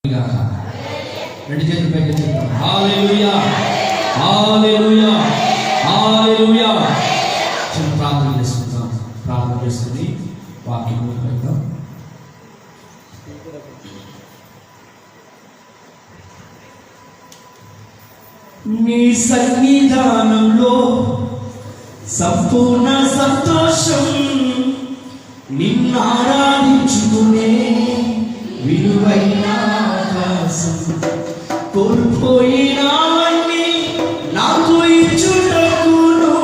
రెండు చేతులు పైకి చెప్తాం. హల్లెలూయా, హల్లెలూయా, హల్లెలూయా. చిన్న ప్రార్థన చేసుకుంటాం. ప్రార్థన చేసుకుని వాక్యం పెడతాం. నీ సన్నిధానంలో సంపూర్ణ సంతోషం, నిన్ను ఆరాధించుకునే విలువైన ఆకాశం, కోల్పోయినవన్నీ నాకు ఇచ్చుటకును,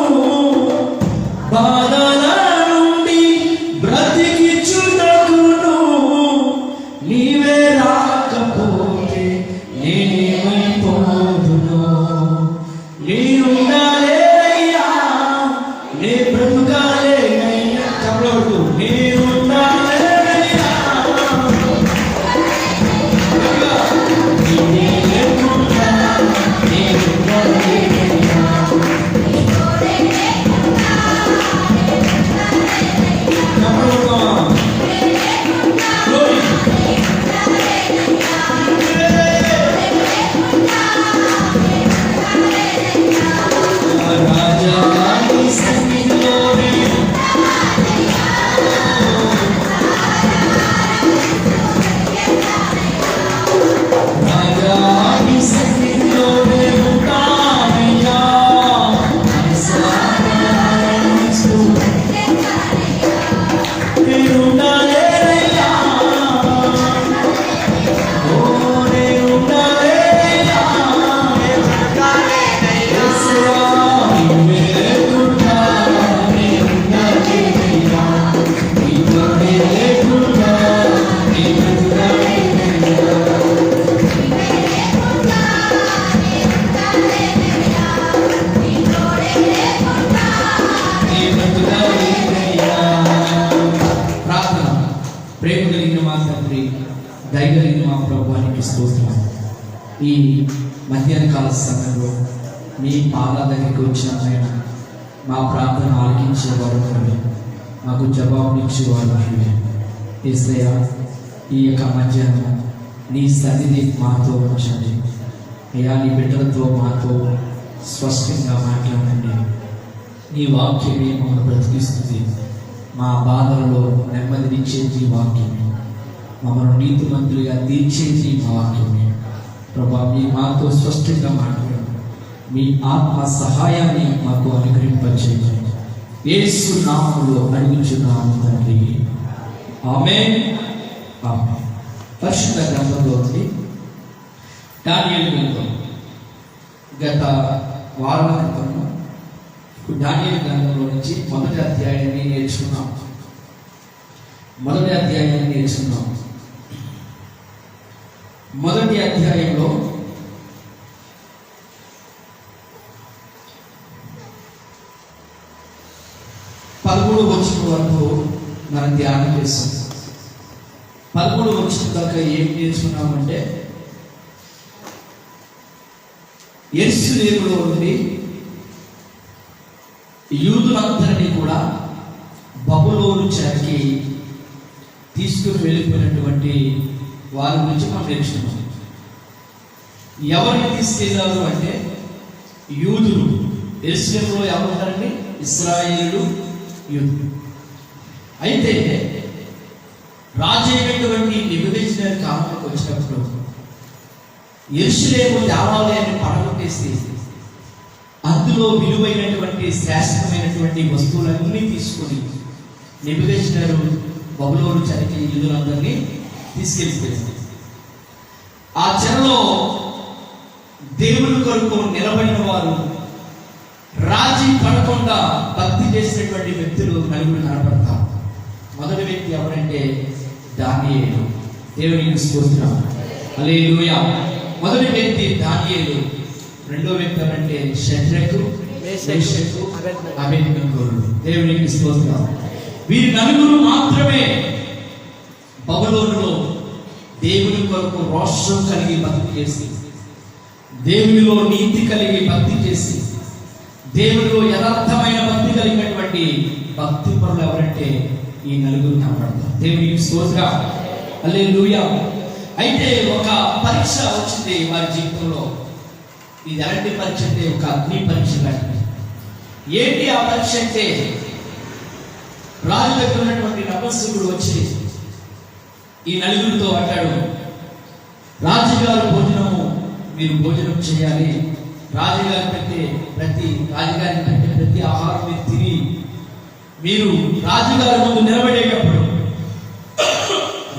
బాధల నుండి బ్రతికించుటకును, నీవే రాకపోతే నేనేమైపోదును. నేనుండాలేనయ్యా, నే బ్రతుకాలేనయ్యా. చెప్పలేదు, నేనుండాలేనయ్యా, దయగలిగిన మా ప్రభువానికి స్తోత్రం. ఈ మధ్యాహ్న కాల సమయంలో మీ పాదాల దగ్గరికి వచ్చిన ఆయన మా ప్రార్థన ఆలకించేవాడు, మాకు జవాబునిచ్చేవాడు. యేసయ్యా, ఈ యొక్క మధ్యాహ్నం నీ సన్నిధి మాతో ఉంచండి అయ్యా. నీ బిడ్డలతో మాతో స్పష్టంగా మాట్లాడండి. నీ వాక్యమే మమ్మల్ని బ్రతికిస్తుంది. మా బాధలలో నెమ్మదినిచ్చేది వాక్యమే, మమ్మల్ని నీతిమంతులుగా తీర్చేది మా వాక్యమే. ప్రభా, మీ మాతో స్పష్టంగా మాట్లాడండి. మీ ఆత్మ సహాయాన్ని మాకు అనుగ్రహింపచేయండి. యేసు నామములో అడుగుచున్నాము తండ్రి, ఆమేన్. పరిశుద్ధ గ్రంథంలో దానియేలు గ్రంథం గత వారాల క్రితము దానియేలు గ్రంథంలో నుంచి మొదటి అధ్యాయాన్ని నేర్చుకున్నాం. మొదటి అధ్యాయంలో పదమూడు వచనం వరకు మనం ధ్యానం చేస్తాం. 13 వచనం దాకా ఏం నేర్చుకున్నామంటే, యెరూషలేములో నుండి యూదులందరినీ కూడా బబులోను చెరకి తీసుకుని వెళ్ళిపోయినటువంటి వారి గురించి మనం నేర్చుకున్నాం. ఎవరిని తీసుకెళ్ళారు అంటే యూదులు. యెరూషలేములో ఎవరు ఉంటారండి? ఇశ్రాయేలు యూదులు. అయితే రాజైనటువంటి నెబుకద్నెజరు కాలంలోకి వచ్చినప్పుడు యెరూషలేము దేవాలయాన్ని పడగొట్టేసి అందులో విలువైనటువంటి శ్రేష్టమైనటువంటి వస్తువులన్నీ తీసుకొని నెబుకద్నెజరు బబులోను చెరకి యూదులందరినీ తీసుకెళ్ళిపోయింది. ఆ చెరలో దేవుని కొరకు నిలబడిన వారు, రాజీ పడకుండా భక్తి చేసినటువంటి వ్యక్తులు నలుగురు కనపడతారు. మొదటి వ్యక్తి ఎవరంటే దానియేలు. దేవునికి స్తోత్రం, హల్లెలూయా. మొదటి వ్యక్తి దానియేలు. రెండో వ్యక్తి ఎవరంటే షద్రకు, మేషకు, అబేద్నెగో. దేవునికి స్తోత్రం. వీరి నలుగురు మాత్రమే బబులోనులో దేవుని కొరకు రోషం కలిగి భక్తి చేసి, దేవునిలో నీతి కలిగి భక్తి చేసి, దేవునిలో యథార్థమైన భక్తి కలిగినటువంటి భక్తి పరులు ఎవరంటే ఈ నలుగురు కనపడతారు. దేవునికి స్తోత్రం, హల్లెలూయా. అయితే ఒక పరీక్ష వచ్చింది వారి జీవితంలో. ఇది ఎలాంటి పరీక్ష అంటే ఒక అగ్ని పరీక్ష లాంటిది. ఏంటి ఆ పరీక్ష అంటే, రాజు దగ్గర ఉన్నటువంటి నపుంసకుడు వచ్చి ఈ నలుగురితో అంటాడు, రాజుగారు భోజనము మీరు భోజనం చేయాలి, రాజుగారికి పెట్టే ప్రతి ఆహారం మీరు తిని మీరు రాజుగారి ముందు నిలబడేటప్పుడు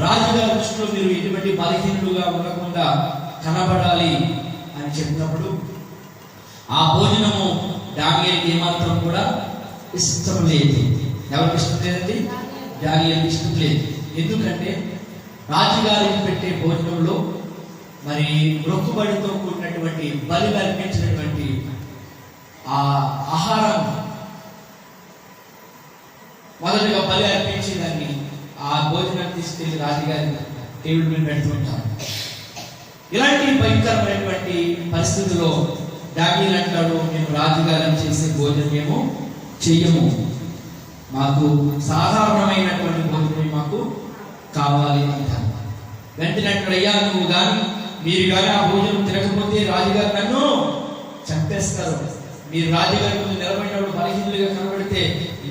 రాజుగారి దృష్టిలో మీరు ఎటువంటి బలహీనులుగా ఉండకుండా కనబడాలి అని చెప్పినప్పుడు ఆ భోజనము దానియేలుకి ఏమాత్రం కూడా ఇష్టం లేదు. ఎవరికి ఇష్టం లేదండి? దానియేలుకి ఇష్టం లేదు. ఎందుకంటే రాజుగారికి పెట్టే భోజనంలో మరి మొక్కుబడితో కూడినటువంటి బలి అర్పించినటువంటి ఆ ఆహారం మొదటగా బలి అర్పించి దాన్ని ఆ భోజనాన్ని తీసుకెళ్లి రాజుగారి టేబుల్ మీద పెడుతుంటారు. ఇలాంటి భయంకరమైనటువంటి పరిస్థితుల్లో దానియేలు అంటాడు, మేము రాజుగారిని చేసే భోజనం ఏమో చెయ్యము, మాకు సాధారణమైనటువంటి భోజనం మాకు కావాలి అంటారు. వెంటనే అంటాడు, అయ్యా నువ్వు కానీ మీరు కానీ ఆ భోజనం తినకపోతే రాజుగారు నన్ను చంపేస్తారు, మీరు రాజుగారి ముందు నిలబడినప్పుడు బలహీనులుగా కనబడితే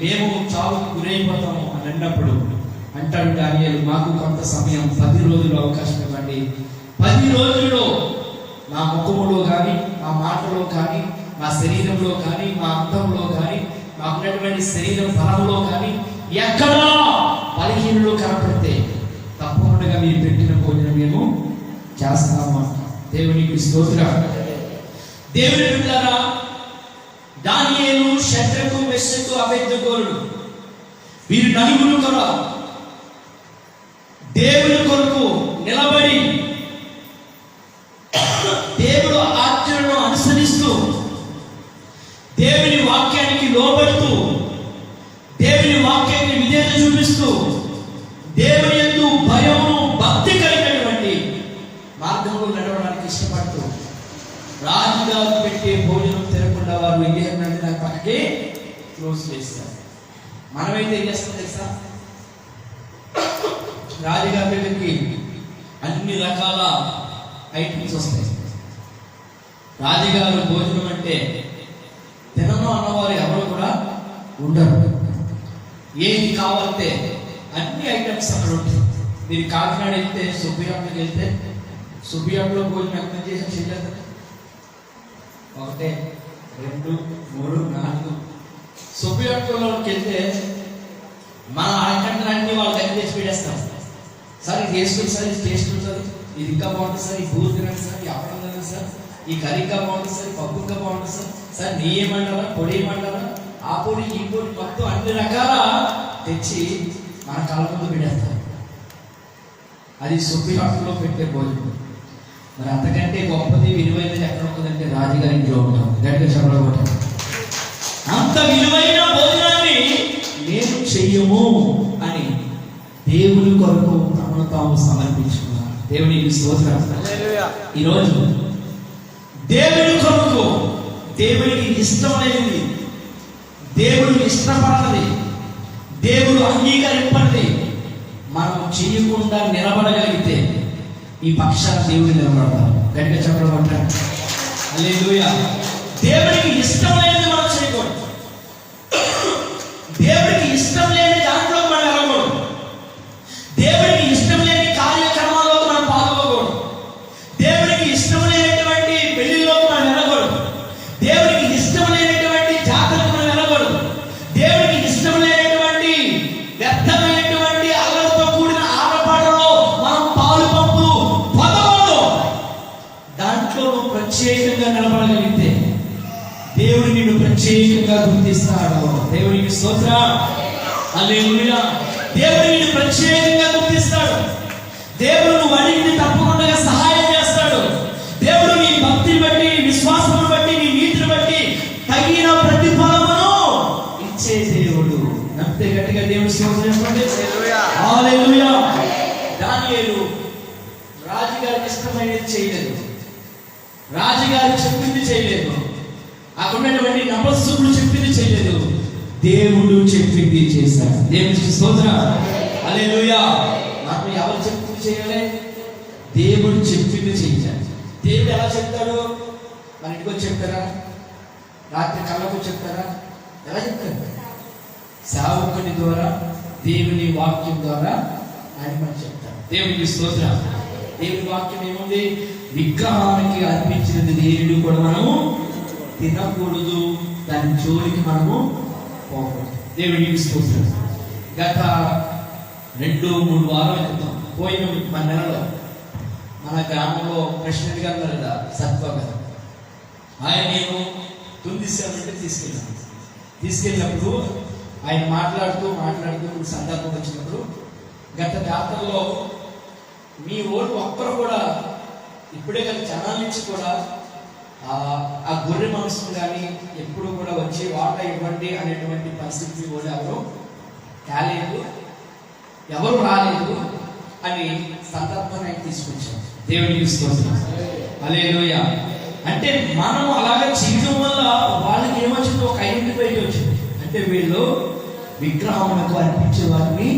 మేము చావుకు గురైపోతాము అని అన్నప్పుడు అంటాడు దానియేలు, మాకు కొంత సమయం 10 రోజులు అవకాశం ఇవ్వండి, 10 రోజుల్లో నా ముఖములో కానీ నా మాటలో కానీ నా శరీరంలో కానీ నా అంతంలో కానీ నాకున్నటువంటి శరీరం బలంలో కానీ ఎక్కడా బలహీనులు కనపడితే తప్పకుండా మీరు పెట్టిన భోజనం మేము చేస్తాము అంట. దేవునికి స్తోత్రం. దేవుని బిడ్డలారా, దానియేలు, షద్రకు, మెషకు, అబేద్నెగోలు వీరు నలుగురు కూడా దేవుని కొరకు నిలబడి దేవుడు ఆజ్ఞలను అనుసరిస్తూ దేవుని వాక్యానికి లోబడుతూ దేవుని వాక్యానికి విధేయత చూపిస్తూ దేవుని యందు భయము భక్తి కలిగినటువంటి మార్గంలో నడవడానికి ఇష్టపడుతూ రాజుగారు పెట్టే భోజనం తినకుండా వారు ఏం చేయాలంటే దాని పక్కకి క్లోజ్ చేస్తారు. మనమైతే ఏం చేస్తాం తెలుసా? రాజుగారి దగ్గరికి అన్ని రకాల ఐటమ్స్ వస్తాయి. రాజుగారు భోజనం అంటే తినను అన్నవారు ఎవరు కూడా ఉండరు. ఏది కావాలంటే అన్ని ఐటమ్స్ అక్కడ ఉంటాయి. మీరు కాకినాడ వెళ్తే సుబ్బియాట్లోకి వెళ్తే సుబ్బియాట్లో భోజనం ఎంత చేసిన చేయలేదు. 1 2 3 4 సుబ్బియాట్లోకి వెళ్తే మన ఐటమ్లు అన్ని వాళ్ళు దగ్గర తెచ్చి పెట్టేస్తాం. సార్ ఇది వేసుకుని సార్, ఇది టేస్ట్ ఉంటుంది, ఇది ఇంకా బాగుంటుంది సార్, ఈ బూరు తినండి సార్, ఈ అప్పడం తినండి సార్, ఈ కర్రీ ఇంకా బాగుంటుంది సార్, ఈ పప్పు ఇంకా బాగుంటుంది సార్, సార్ నెయ్యి ఏమంటారా, పొడి ఏమంటారా, ఆ పొడి ఈ పొడి మొత్తం అన్ని రకాల తెచ్చి మన కళ్ళ ముందు పెట్టేస్తారు. అది సుబ్బియాట్లో పెట్టే భోజనం. మరి అంతకంటే గొప్పది విలువైనది ఎక్కడ ఉంటుందంటే రాజుగారి ఇంట్లో ఉంటాం. గట్టిగా చెప్పడం, అంత విలువైన భోజనాన్ని నేను చెయ్యము అని దేవుని కొరకు తమను తాము సమర్పించుకున్నారు. దేవునికి స్తోత్రం. ఈరోజు దేవుని కొరకు, దేవునికి ఇష్టమైనది, దేవుడు ఇష్టపడది, దేవుడు అంగీకరింపది మనం చేయకుండా నిలబడగలిగితే ఈ పక్షాన దేవుడు నిలబడతారు. గట్టిగా చెప్పడం అంటారు. హల్లెలూయా. దేవుడికి ఇష్టమైనది మనం చేయకూడదు. దేవుడికి ఇష్టం లేని దాంట్లో మనం వెళ్ళకూడదు. దేవుడికి ఇష్టం లేని కార్యక్రమాల్లో మనం పాల్గొకూడదు. దేవుడికి ఇష్టం లేనటువంటి పెళ్లిలో మనం వెళ్ళకూడదు. దేవుడికి ఇష్టం లేనటువంటి జాతరకు మనం వెళ్ళకూడదు. దేవుడికి ఇష్టం లేనటువంటి వ్యర్థమైనటువంటి అల్లరితో కూడిన ఆటపాటలో మనం పాలు పంపులు పొందకూడదు. దాంట్లో ప్రత్యేకంగా నిలబడగలిగితే దేవుడు నిన్ను ప్రత్యేకంగా గుర్తిస్తాడు. దేవునికి స్తోత్రం. హల్లెలూయా. దేవుడు నిన్ను ప్రత్యేకంగా గుర్తిస్తాడు. దేవుడు నువ్వు అడిగితే తప్పకుండా సహాయం చేస్తాడు. దేవుడు నీ భక్తిని బట్టి, విశ్వాసమును బట్టి, నీ నీతిని బట్టి తగిన ప్రతిఫలమును ఇచ్చే దేవుడు. నమ్మితే గట్టిగా దేవుడు స్తోత్రం చెప్పండి. హల్లెలూయా. దానియేలు రాజుగారికి ఇష్టమైనది చేయలేదు, రాజుగారు చెప్పింది చేయలేదు, అక్కడ ఉన్నటువంటి నపుంసకులు చెప్పింది చేయలేదు, దేవుడు చెప్పింది చేశాడు. దేవునికి స్తోత్రం. హల్లెలూయా. నాకు ఎవరు చెప్పింది చేయాలి? దేవుడు చెప్పింది చేయాలి. దేవుడు ఎలా చెప్తాడు? మన ఇంటికి వచ్చి చెప్తారా? రాత్రి కళ్ళకు చెప్తారా? ఎలా చెప్తారు? సేవకుని ద్వారా, దేవుని వాక్యం ద్వారా ఆయన మనకు చెప్తారు. దేవునికి స్తోత్రం. దేవుని వాక్యం ఏముంది? విగ్రహానికి అర్పించినది దేవుడు కూడా మనము తినకూడదు, దాని జోలికి మనము పోకూడదు. దేవునికి స్తోత్రం. గత 2-3 వారాల క్రితం పోయిన మన నెలలో మన గ్రామంలో ప్రెసిడెంట్ గారు ఉన్నారు కదా, సత్వ గారు, ఆయన నేను తుందిశానంటే తీసుకెళ్ళినప్పుడు ఆయన మాట్లాడుతూ సందర్భం వచ్చినప్పుడు, గత జాతరలో మీ ఓళ్ళు ఒక్కరు కూడా ఇప్పుడే కానీ జనాల నుంచి కూడా ఆ గొర్రె మనసును కానీ ఎప్పుడు కూడా వచ్చి వాట ఇవ్వండి అనేటువంటి పరిస్థితి కూడా ఎవరు రాలేదు అని సందర్భాన్ని ఆయన తీసుకొచ్చాం. దేవుడికి స్తోత్రం. హల్లెలూయా. అంటే మనం అలాగే చేయడం వల్ల వాళ్ళకి ఏమొచ్చిందో ఒక ఐడెంటిఫై వచ్చింది. అంటే వీళ్ళు విగ్రహములకు అర్పించే వారిని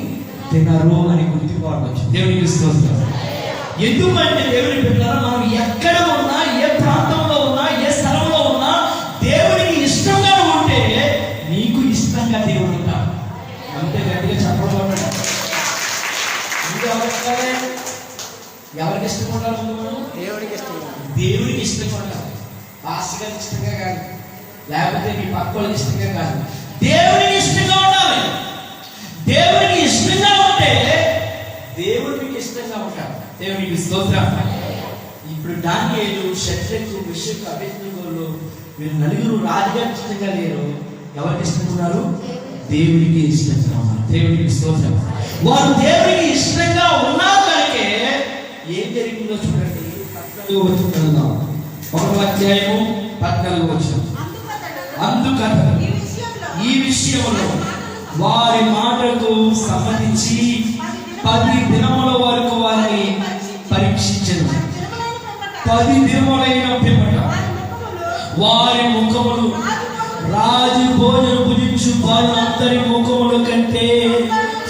తినరు అని గుర్తింపు వచ్చింది. దేవుడికి స్తోత్రం. ఎందుకంటే దేవుని బిడ్డలారా, మనం ఎక్కడ ఉన్నా, ఏ ప్రాంతంలో ఉన్నా, ఏ స్థలంలో ఉన్నా, దేవుడికి ఇష్టంగా ఉంటే నీకు ఇష్టంగా దేవుడు ఉంటాడు. అంతే గట్టిగా చెప్పడం. ఎవరికి ఇష్టంగా ఉండాలి? మనం దేవుడికి ఇష్టంగా ఉండాలి. భాష గారికి ఇష్టంగా కాదు, లేకపోతే మీ పక్క వాళ్ళకి ఇష్టంగా కాదు, దేవుడికి ఇష్టంగా ఉండాలి. దేవుడికి ఇష్టంగా ఉంటే దేవుడు మీకు ఇష్టంగా ఉంటాడు. దేవునికి స్తోత్రం. ఇప్పుడు దానియేలు, షద్రకు, మెషకు, అబేద్నెగోలు వీరు నలుగురు రాజుగారికి ఇష్టంగా లేరు. ఎవరికి ఇష్టంగా ఉన్నారు? దేవుడికి ఇష్టంగా ఉన్నారు. దేవునికి స్తోత్రం. వారు దేవుడికి ఇష్టంగా ఉన్నారు కనుకే ఏం జరిగిందో చూడండి. 14వ వచనం, 1వ అధ్యాయము 14వ వచనం. అందుకతడు ఈ విషయంలో వారి మాటకు సంబంధించి 10 దినముల వరకు వారిని పరీక్షించను. 10 దినములైన పిమ్మట వారి ముఖములు రాజు భోజనం భుజించు వారందరి ముఖముల కంటే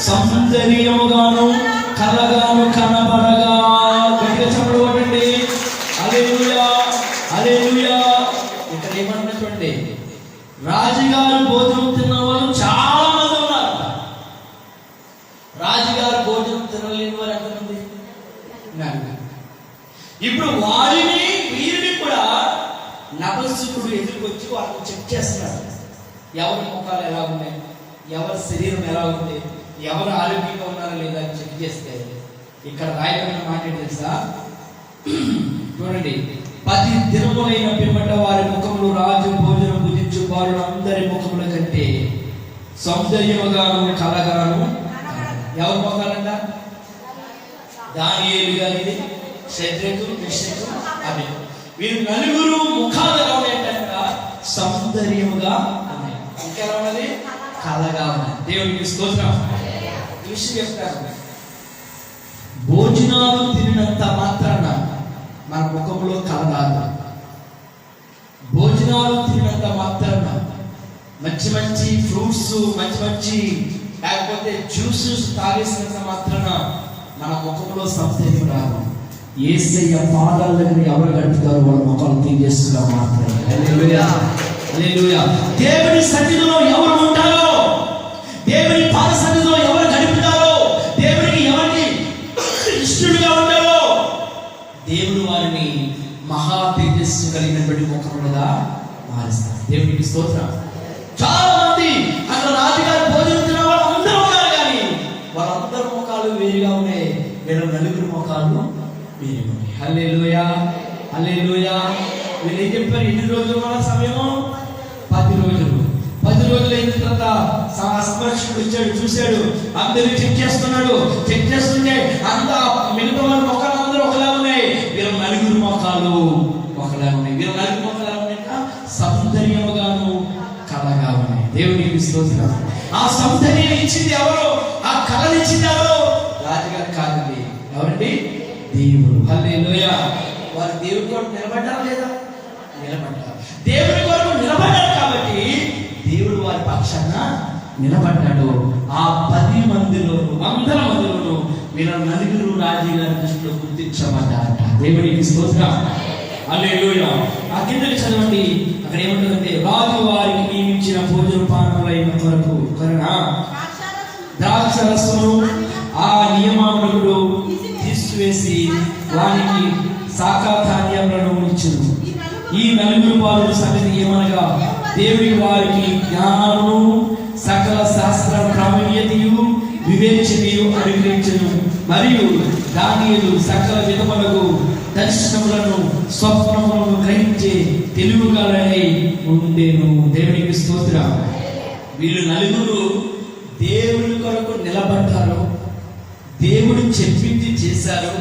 సౌందర్యముగాను కలగాను కనబడగా. గట్టిగా చెప్పలు కొట్టండి. హల్లెలూయా, హల్లెలూయా. ఇక్కడ ఏమన్నటువంటి రాజుగారు భోజనం తిన్న వాళ్ళు చాలా మంది ఉన్నారు. రాజుగారు భోజనం తినలేని వారు ఎంతమంది? ఇప్పుడు వీరిని కూడా నపుంసకుడు ఎదుర్కొచ్చి వాళ్ళని చెక్ చేస్తున్నాడు. ఎవరి ముఖాలు ఎలా ఉన్నాయి, ఎవరి శరీరం ఎలా ఉంది, ఎవరు ఆరోగ్యంగా ఉన్నారా లేదా అని చెక్ చేస్తే ఇక్కడ రాయబడిన మాట ఏంటి తెలుసా? చూడండి. 10 దినములైన పిమ్మట వారి ముఖములు రాజు భోజనం భుజించు వారు అందరి ముఖముల కంటే సౌందర్యముగాను కలగాను. ఎవరి ముఖాలంట? దానియేలు గారిది, షద్రకు, మెషకు, అబేద్నెగో. వీరు నలుగురు ముఖాలు ఎలా ఉన్నాయంట? సౌందర్యముగా ఉన్నాయి. ఇంకెలా ఉన్నది? కలగా ఉన్నాయి. దేవునికి స్తోత్రం. ఈ విషయం చెప్తారు. భోజనాలు తినినంత మాత్రాన మన ముఖంలో కలరాదు. భోజనాలు తినినంత మాత్రాన మంచి మంచి ఫ్రూట్స్, మంచి లేకపోతే జ్యూసెస్ తాగేసినంత మాత్రాన మన ముఖంలో సౌందర్యం రాదు. యేసయ్య పాదాల దగ్గర ఎవరు గడుపుతారో వాళ్ళ ముఖాలు తీసేస్తున్నా మాత్రమే. హల్లెలూయా, హల్లెలూయా. దేవుని సన్నిధిలో ఎవరు ఉంటారో, దేవుని పాద సన్నిధిలో ఎవరు గడుపుతారో, దేవునికి ఎవరికి ఇష్టడుగా ఉంటారో దేవుడు వారిని మహా తేజస్సు కలిగినటువంటి ముఖములుగా మారుస్తారు. దేవునికి స్తోత్రం. చాలా మంది అక్కడ రాజుగారు భోజనం తిన్న వాళ్ళు అందరూ ఉన్నారు, కానీ వాళ్ళందరి ముఖాలు వేరుగా ఉన్నాయి. వీళ్ళ నలుగురు ముఖాలు వేరు ఉన్నాయి. హల్లెలూయా, హల్లెలూయా. వీళ్ళు ఏం చెప్పారు? ఎన్ని రోజులు మన సమయం? 10 రోజులు. 10 రోజులు అయిన తర్వాత సంరక్షకుడు వచ్చాడు, చూశాడు, అందరూ చెక్ చేస్తున్నాడు. చెక్ చేస్తుంటే మిగతా వాళ్ళ ముఖాలు అందరూ ఒకలా ఉన్నాయి. వీళ్ళ నలుగురు ముఖాలు ఒకలా ఉన్నాయి. వీళ్ళ నలుగురు ముఖాలు ఎలా ఉన్నాయి? సౌందర్యముగాను కళగా ఉన్నాయి. దేవునికి స్తోత్రం. ఆ సౌందర్యం ఇచ్చింది ఎవరు? ఆ కళను ఇచ్చింది ఎవరు? రాజుగారు కాదండి. ఎవరండి? దేవుడు. హల్లెలూయా. వారు దేవుడి కొరకు నిలబడ్డారా లేదా? నిలబడ్డారు. దేవుడి కొరకు నిలబడ్డారు కాబట్టి దేవుడు వారి పక్షాన నిలబడ్డాడో ఆ 10 మందిలోను 100 మందిలోను వీళ్ళ నలుగురు రాజుగారి దృష్టిలో గుర్తించబడ్డారట. దేవునికి స్తోత్రం. హల్లెలూయా. ఆ కిందకి చదవండి, అక్కడ ఏముంటుందంటే రాజు వారికి నియమించిన భోజన పానములైన వరకు ద్రాక్షరసమును ఆ నియమావళుడు తీసివేసి వారికి శాఖాధాన్యములను ఇచ్చును. ఈ నలుగురు పాలు సంగతి ఏమనగా దేవుడి వారికి జ్ఞానము సకల శాస్త్ర ప్రావీణ్యతయు వివేచనయు అనుగ్రహించును. మరియు దానియేలు సకల విధములకు దర్శనములను స్వప్నములను గ్రహించే తెలివిగలనై ఉండెను. దేవునికి స్తోత్రం. వీళ్ళు నలుగురు దేవుడి కొరకు నిలబడ్డారు, దేవుడు చెప్పింది చేశారు,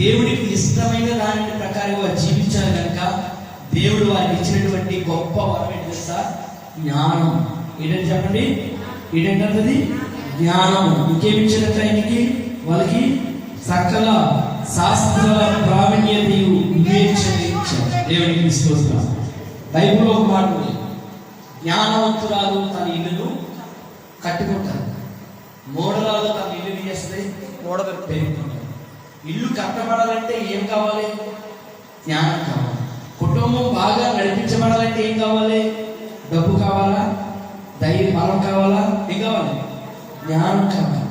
దేవుడికి ఇష్టమైన దాని ప్రకారంగా జీవించారు కనుక దేవుడు వారికి ఇచ్చినటువంటి గొప్ప వరం ఏంటి తెలుసా? జ్ఞానం. ఏంటంటే చెప్పండి, ఏంటంటే జ్ఞానం. ఇంకేమిచ్చారట ఆయనకి? వాళ్ళకి సకల శాస్త్ర ప్రావీణ్యతయు వివేచన ఇచ్చారు. దేవునికి స్తోత్రం. బైబిల్లో ఒక మాట ఉంది, జ్ఞానవంతురాలు తన ఇల్లును కట్టుకుంటారు, మూఢరాలు తన ఇల్లుని చేస్తే మూఢలు పెరుగుతుంటారు. ఇల్లు కట్టబడాలంటే ఏం కావాలి? జ్ఞానం కావాలి. కుటుంబం బాగా నడిపించబడాలంటే ఏం కావాలి? డబ్బు కావాలా? ధైర్య బలం కావాలా? ఏం కావాలి? జ్ఞానం కావాలి.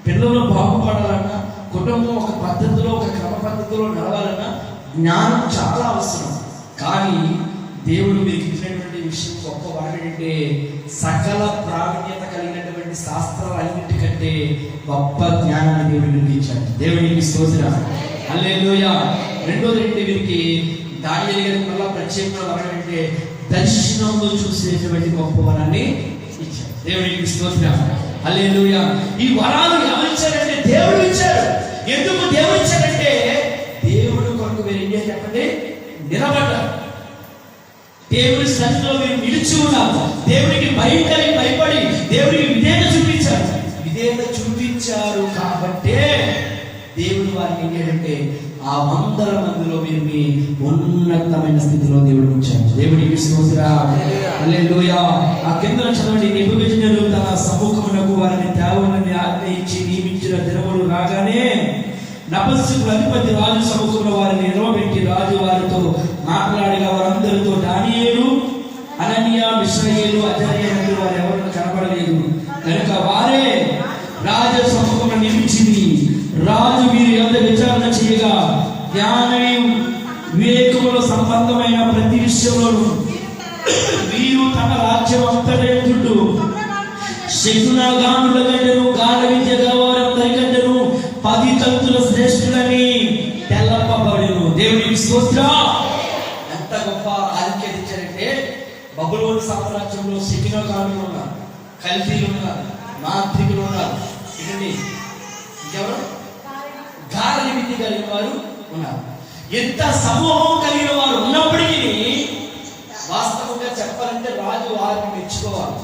పిల్లలు బాగుపడాలన్నా, కుటుంబం ఒక పద్ధతిలో ఒక క్రమ పద్ధతిలో నడవాలన్నా జ్ఞానం చాలా అవసరం. కానీ దేవుడు మీకు ఇచ్చినటువంటి విషయం గొప్ప వరం ఏంటంటే సకల ప్రావీణ్యత కలిగినటువంటి శాస్త్రాలన్నిటికంటే గొప్ప జ్ఞానాన్ని దేవుడు మీకు ఇచ్చాడు. దేవునికి స్తోత్రం. హల్లెలూయా. రెండోది ఏంటి? వీరికి దానియేలు గారికి మళ్ళా ప్రత్యేకమైన వరం ఏంటంటే దర్శనంలో చూసేటువంటి గొప్ప వరాన్ని ఇచ్చాడు. దేవునికి స్తోత్రం. హల్లెలూయా. ఈ వరాలు ఎవరు ఇచ్చారంటే దేవుడు ఇచ్చాడు. ఎందుకు దేవుడు ఇచ్చాడంటే దేవుడు కొరకు మీరు ఏం చేయాలి చెప్పండి? నిలబడ్డారు. దేవుడి సన్నిధిలో మీరు నిలిచి ఉన్నారు. దేవుడికి భయపడి దేవుడికి విధేయత చూపించారు కాబట్టే దేవుడు వారిని ఏం చేయాలంటే ఆ 100 మందిలో మీరు మీ ఉన్నతమైన స్థితిలో దేవుడు ఉంచారు. దేవుడికి స్తోత్రం. హల్లెలూయా. ఆ కింద చదవండి, నెబుకద్నెజరు తన సముఖమునకు వారిని తేవాలని ఆజ్ఞయించి నియమించిన దినములు రాగానే నపుంసకుల అధిపతి రాజు సముఖంలో వారిని నిలవబెట్టి రాజు వారితో మాట్లాడగా వారందరితో దానియేలు, అననీయ, మిషాయేలు, అజర్య వారు ఎవరు కనబడలేదు కనుక వారే రాజ సముఖంలో నియమించింది. రాజు వీరి యొద్ద విచారణ చేయగా జ్ఞానం వివేకముల సంబంధమైన ప్రతి విషయంలోనూ వీరు తమ రాజ్యం అంతటి చుట్టూ శకునగానుల కంటేను గాఢ విద్య గలవారందరి కంటేను 10 తంతుల శ్రేష్ఠులని తెల్లపబడును. దేవునికి స్తోత్రం. ఎంత గొప్ప ఆధిక్యత ఇచ్చారంటే బబులోను సామ్రాజ్యంలో శకునగానులు ఉన్నారు, కల్దీలు ఉన్నారు, మాంత్రికులు ఉన్నారు, ఇదండి ఎవరు గాఢ విద్య కలిగిన వారు ఉన్నారు. ఎంత సమూహం కలిగిన వారు ఉన్నప్పటికీ వాస్తవంగా చెప్పాలంటే రాజు వారిని మెచ్చుకోవాలి.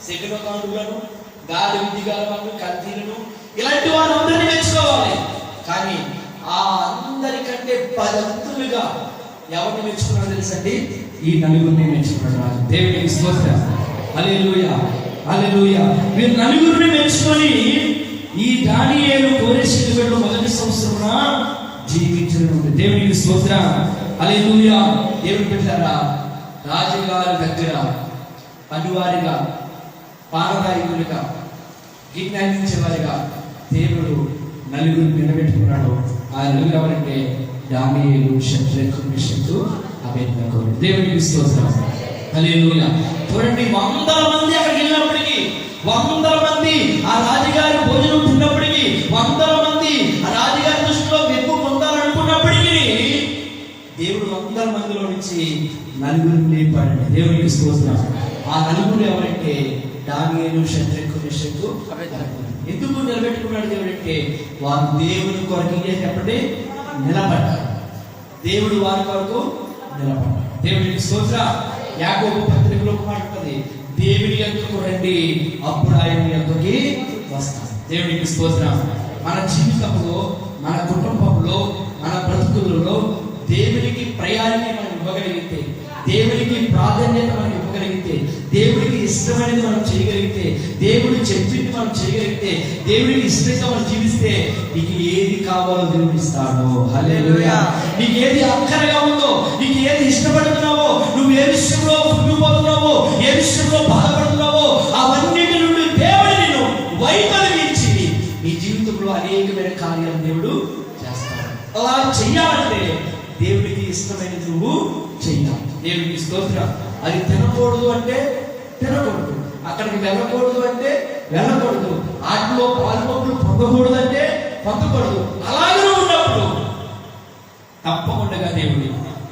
శకునగానులను, గాఢ విద్య గలవారు, కల్దీలను, ఇలాంటి వారు అందరినీ మెచ్చుకోవాలి. కానీ ఆ అందరికంటే 10 అంతులుగా ఎవరిని మెచ్చుకున్నారో తెలుసండి? ఈ నలుగురిని మెచ్చుకున్నాడు రాజు. దేవునికి స్తోత్రం. హల్లెలూయా. హల్లెలూయా. వీరు నలుగురిని మెచ్చుకొని ఈ దానియేలు కోరేషులో మొదటి సంవత్సరమున జీవించడం. దేవునికి స్తోత్రం. హల్లెలూయా. దేవుని బిడ్డలారా, రాజుగారి దగ్గర పనివారిగా, పారదాయకులుగా, విజ్ఞానించేవారిగా దేవుడు నలుగురు నిలబెట్టుకున్నాడు. ఆ నలుగురు ఎవరంటే దానియేలు, షద్రకు, మెషకు, అబేద్నెగో. దేవునికి స్తోత్రం. హల్లెలూయా. చూడండి, 100 మంది అక్కడికి వెళ్ళినప్పటికీ, 100 మంది ఆ రాజుగారి భోజనం తిన్నప్పటికీ, 100 మంది ఆ రాజుగారి దృష్టిలో మెప్పు పొందాలనుకున్నప్పటికీ దేవుడు 100 మందిలో నుంచి నలుగురిని లేపాడండి. దేవునికి స్తోత్రం. ఆ నలుగురు ఎవరంటే దానియేలు, షద్రకు, మెషకు, అబేద్నెగో. ఎందుకు నిలబెట్టుకున్నాడు దేవుడు అంటే వారు దేవుని కొరకు చెప్పండి నిలబడ్డారు. దేవుడు వారి కొరకు నిలబడ్డాడు. దేవునికి స్తోత్రం. యాకోబు పత్రికలో ఒక మాట ఉంటుంది, దేవుని యొద్దకు రండి అప్పుడు ఆయన యొద్దకి వస్తాం. దేవునికి స్తోత్రం. మన జీవితంలో, మన కుటుంబంలో, మన బ్రతుకులలో దేవునికి ప్రయారిటీ మనం ఇవ్వగలిగితే, దేవునికి ప్రాధాన్యత మనం ఉండగలిగితే, దేవుడికి ఇష్టమైనది మనం చేయగలిగితే, దేవుడు చెప్పింది మనం చేయగలిగితే, దేవుడికి ఇష్టంగా మనం జీవిస్తే నీకు ఏది కావాలో దేవుడు ఇస్తాడు. హల్లెలూయా. నీకు ఏది అక్కరగా ఉందో, నీకు ఏది ఇష్టపడుతున్నావో, నువ్వు ఏ విషయంలో కృంగిపోతున్నావో, ఏ విషయంలో బాధపడుతున్నావో, అవన్నిటి నుండి దేవుడు నిన్ను వైదొలిగించి నీ జీవితంలో అనేకమైన కార్యాలు దేవుడు చేస్తాడు. అలా చెయ్యాలంటే దేవుడికి ఇష్టమైనది నువ్వు చెయ్యాలి. దేవుడికి స్తోత్రం. అది తినకూడదు అంటే తినకూడదు, అక్కడికి వెళ్ళకూడదు అంటే వెళ్ళకూడదు, వాటిలో పాల్పొప్పులు పొందకూడదు అంటే పొందకూడదు. అలాగే ఉన్నప్పుడు తప్పకుండా దేవుడు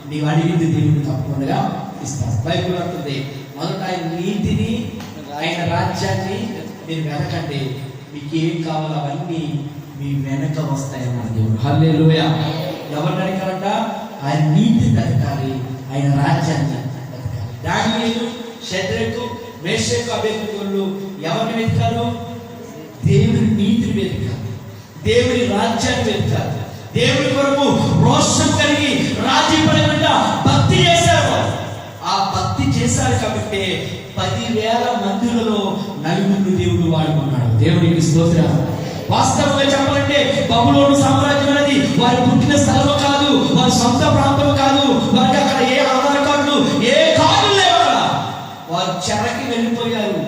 నీవు అడిగింది దేవుడు తప్పకుండా ఇస్తాడు. బైబిల్ అంటుంది, మొదట ఆయన నీతిని ఆయన రాజ్యాన్ని మీరు వెనకండి, మీకు ఏం కావాలో అవన్నీ మీ వెనక వస్తాయన్నారు దేవుడు. హల్లెలూయా. ఎవరిని అడగాలంట? ఆయన నీతిని వెతకాలి, ఆయన రాజ్యాన్ని వెతకాలి. దానియేలు, షద్రకు, మేషకు, అబేద్నెగోలు ఎవరిని వెతకారు? దేవుడి నీతిని వెతకాలి, దేవుడి రాజ్యాన్ని వెతకాలి, దేవుడి కొరకు రోషం కలిగి రాజీ పడకుండా భక్తి చేశారు. ఆ భక్తి చేశారు కాబట్టి 10,000 మందిలో నలుగురు దేవుడు వాడుకున్నాడు. దేవుడికి స్తోత్రం. వాస్తవంగా చెప్పాలంటే బబులోను సామ్రాజ్యం అనేది వారి పుట్టిన స్థలం కాదు, వారి సొంత ప్రాంతం కాదు, వారికి అక్కడ ఏ ఆధార్ కార్డులు ఏ కార్డులు లేవు. వారు చెరకి వెళ్ళిపోయారు,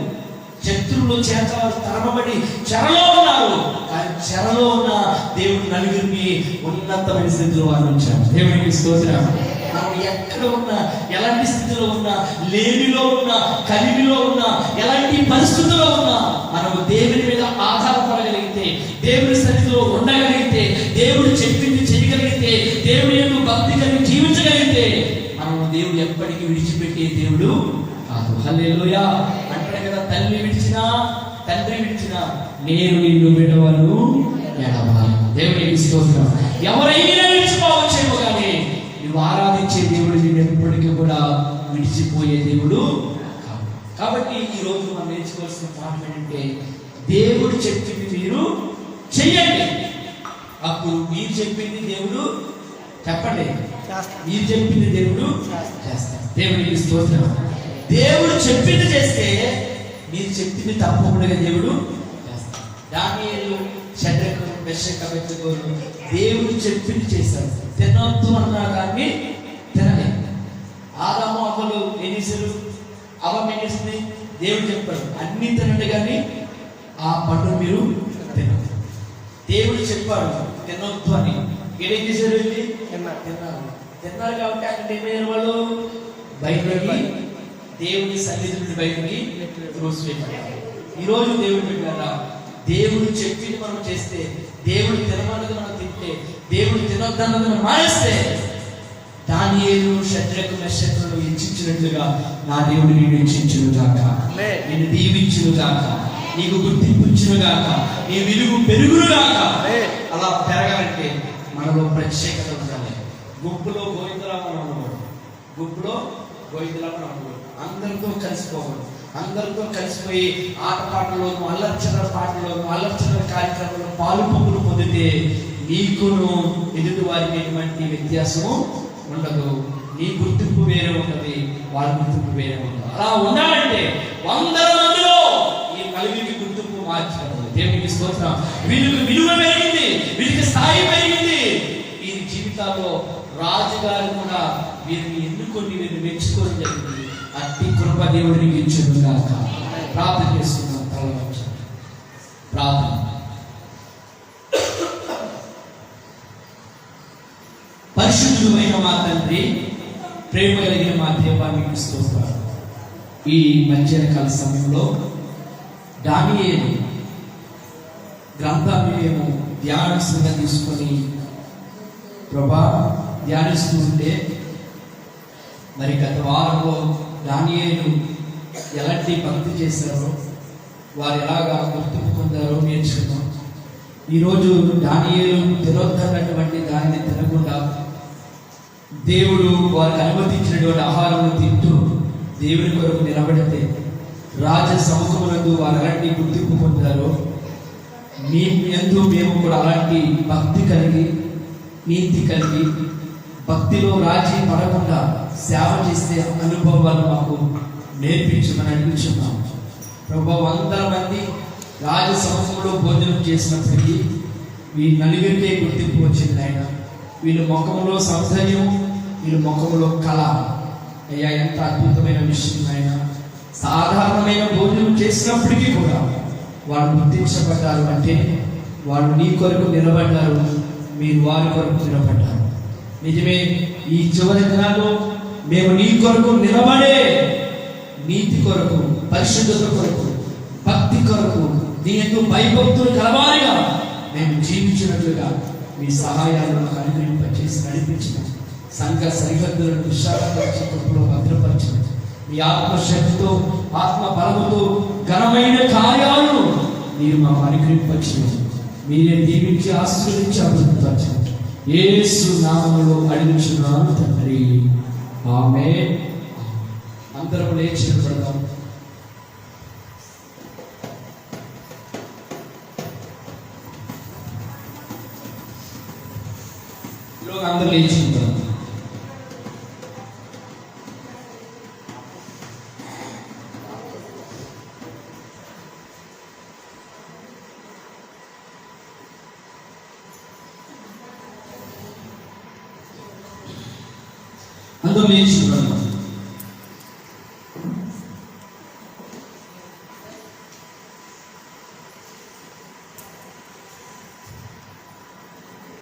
శత్రువులు చేత తరమబడి చెరలో ఉన్నారు. కానీ చెరలో ఉన్న దేవుడు నలుగురిని ఉన్నతమైన స్థితిలో వారు ఉంచారు. దేవుడికి స్తోత్రం. మనం ఎక్కడ ఉన్నా, ఎలాంటి స్థితిలో ఉన్నా, లేమిలో ఉన్నా, కలిమిలో ఉన్నా, ఎలాంటి పరిస్థితుల్లో ఉన్నా, మనము దేవుని మీద ఆధారపడగలిగితే, దేవుడి సన్నిధిలో ఉండగలిగితే, దేవుడు చెప్పింది చేయగలిగితే, దేవుడి యొక్క భక్తి కలిగి జీవించగలిగితే, మనము దేవుడు ఎప్పటికీ విడిచిపెట్టే దేవుడు కాదు. హల్లెలూయా. అంటాడు కదా, తల్లి విడిచినా తండ్రి విడిచినా నేను నిన్ను విడవను ఎడబాను. దేవుడికి స్తోత్రం. ఎవరైనా విడిచిపోవచ్చేమో కానీ నువ్వు ఆరాధించే దేవుడు నేను ఎప్పటికీ కూడా విడిచిపోయే దేవుడు కాదు. కాబట్టి ఈ రోజు మనం నేర్చుకోవాల్సిన పాఠం ఏంటంటే, దేవుడు చెప్పింది మీరు చెయ్యండి, అప్పుడు మీరు చెప్పింది దేవుడు చెప్పండి, మీరు చెప్పింది దేవుడు చేస్తాడు. దేవుడికి స్తోత్రం. దేవుడు చెప్పింది చేస్తే మీరు చెప్పింది తప్పకుండా దేవుడు చేస్తాడు. దానియేలు, షద్రకు, మేషకు, అబేద్నెగోలు దేవుడు చెప్పింది చేశారు. తినొద్దు అన్నా కానీ తినలేదు. ఆదాము అవ్వలు ఏం చేశారు? అవ్వం ఏం చేసింది? దేవుడు చెప్పాడు అన్ని తినండి కానీ ఆ పండు మీరు తినదు. దేవుడు చెప్పాడు తినొద్దు అని, ఏం చేశారు? తిన్నారు కాబట్టి అక్కడ ఏమైనా వాళ్ళు బయటకి దేవుని సన్నిధి నుండి బయటకి త్రోసివేయబడ్డారు. ఈరోజు దేవుడు పెట్టారా, దేవుడు చెప్పింది మనం చేస్తే, దేవుడు తినమన్నది మనం తింటే, దేవుడు తినొద్దన్నది మనం మానేస్తే, దానియేలు, షద్రకు, మేషకులను హెచ్చించినట్లుగా నా దేవుడు నిన్ను హెచ్చించును గాక, నిన్ను దీవించును గాక, నీకు గుర్తింపు ఇచ్చును గాక, నీ విలువ పెరుగును గాక. అలా పెరగాలంటే మనలో ప్రత్యేకత ఉండాలి. గుంపులో గోవిందలా మనం ఉండకూడదు, గుంపులో గోవిందలా మనం ఉండకూడదు. అందరితో కలిసిపోకూడదు, అందరితో కలిసిపోయి ఆటపాటలోను, అల్లర్చన పాటలోను, అల్లర్చన కార్యక్రమంలో పాలు పంపులు పొందితే నీకును ఎదుటి వారికి ఎటువంటి వ్యత్యాసము ఉండదు. నీ గుర్తింపు వేరే ఉంటుంది, వాళ్ళ గుర్తింపు వేరే ఉంటుంది. అలా ఉండాలంటే 100 మందిలో ఈ నలుగురికి గుర్తింపు మార్చగలదు. దేవునికి స్తోత్రం. వీళ్ళకి విలువ పెరిగింది, వీళ్ళకి స్థాయి పెరిగింది. ఈ జీవితాల్లో రాజుగారు కూడా వీరిని ఎన్నుకొని వీరిని మెచ్చుకోవడం జరిగింది. అట్టి కృప దేవుడికి ఇచ్చును గాక. ప్రార్థన చేసుకున్నాం. ప్రార్థన. పరిశుద్ధుడు అయిన మా తండ్రి, ప్రేమ కలిగిన మా దేవా, మీకు స్తోత్రాలు. ఈ మధ్యాహ్నకాల సమయంలో దానియేలు గ్రంథాన్ని మేము ధ్యానస్తుగా తీసుకొని ప్రభా ధ్యానిస్తూ ఉంటే, మరి గత వారంలో దానియేలు ఎలాంటి భక్తి చేశారో, వారు ఎలాగా గుర్తింపు పొందారో నేర్చుకున్నాం. ఈరోజు దానియేలు తినొద్దన్నటువంటి దానిని తినకుండా దేవుడు వారికి అనుమతించినటువంటి ఆహారం తింటూ దేవుని కొరకు నిలబడితే రాజ సముఖమునందు వారు అలాంటి గుర్తింపు పొందారో, మీ యందు మేము కూడా అలాంటి భక్తి కలిగి, నీతి కలిగి, భక్తిలో రాజీ పడకుండా సేవ చేసే అనుభవాలు మాకు నేర్పించమని అడుగుతున్నాం ప్రభు. 100 మంది రాజసమూహంలో భోజనం చేసినప్పటికీ ఈ నలుగురికే గుర్తింపు వచ్చింది ఆయన. వీళ్ళ ముఖంలో సౌందర్యం, వీళ్ళ ముఖంలో కళ. అయ్యా, ఎంత అద్భుతమైన విషయం ఆయన. సాధారణమైన భోజనం చేసినప్పటికీ కూడా వాళ్ళు గుర్తించబడ్డారు అంటే వాళ్ళు నీ కొరకు నిలబడ్డారు, మీరు వారి కొరకు నిలబడ్డారు. నిజమే, ఈ చివరి దినాల్లో మేము నీ కొరకు నిలబడే నీతి కొరకు, పరిశుద్ధత కొరకు, భక్తి కొరకు, దీనితో భయభక్తులు కలవాలిగా మేము జీవించినట్లుగా మీ సహాయాలను అనుగ్రహింపచేసి నడిపించిన సంఘ సరిహద్దులను విశాలపరిచి కృపలో భద్రపరిచిన మీ ఆత్మశక్తితో, ఆత్మ బలముతో ఘనమైన కార్యాలు మీరు మాకు అనుగ్రహింపచిన మీరే దీవించి ఆశీర్వదించి అభివృద్ధిపరచండి. యేసు నామములో అడుగుచున్నాను తండ్రి, ఆమేన్. అందరం లేచి నిలబడదాం. అందరూ లేచి నిలబడదాం. అందరూ లేచి నిలబడదాం.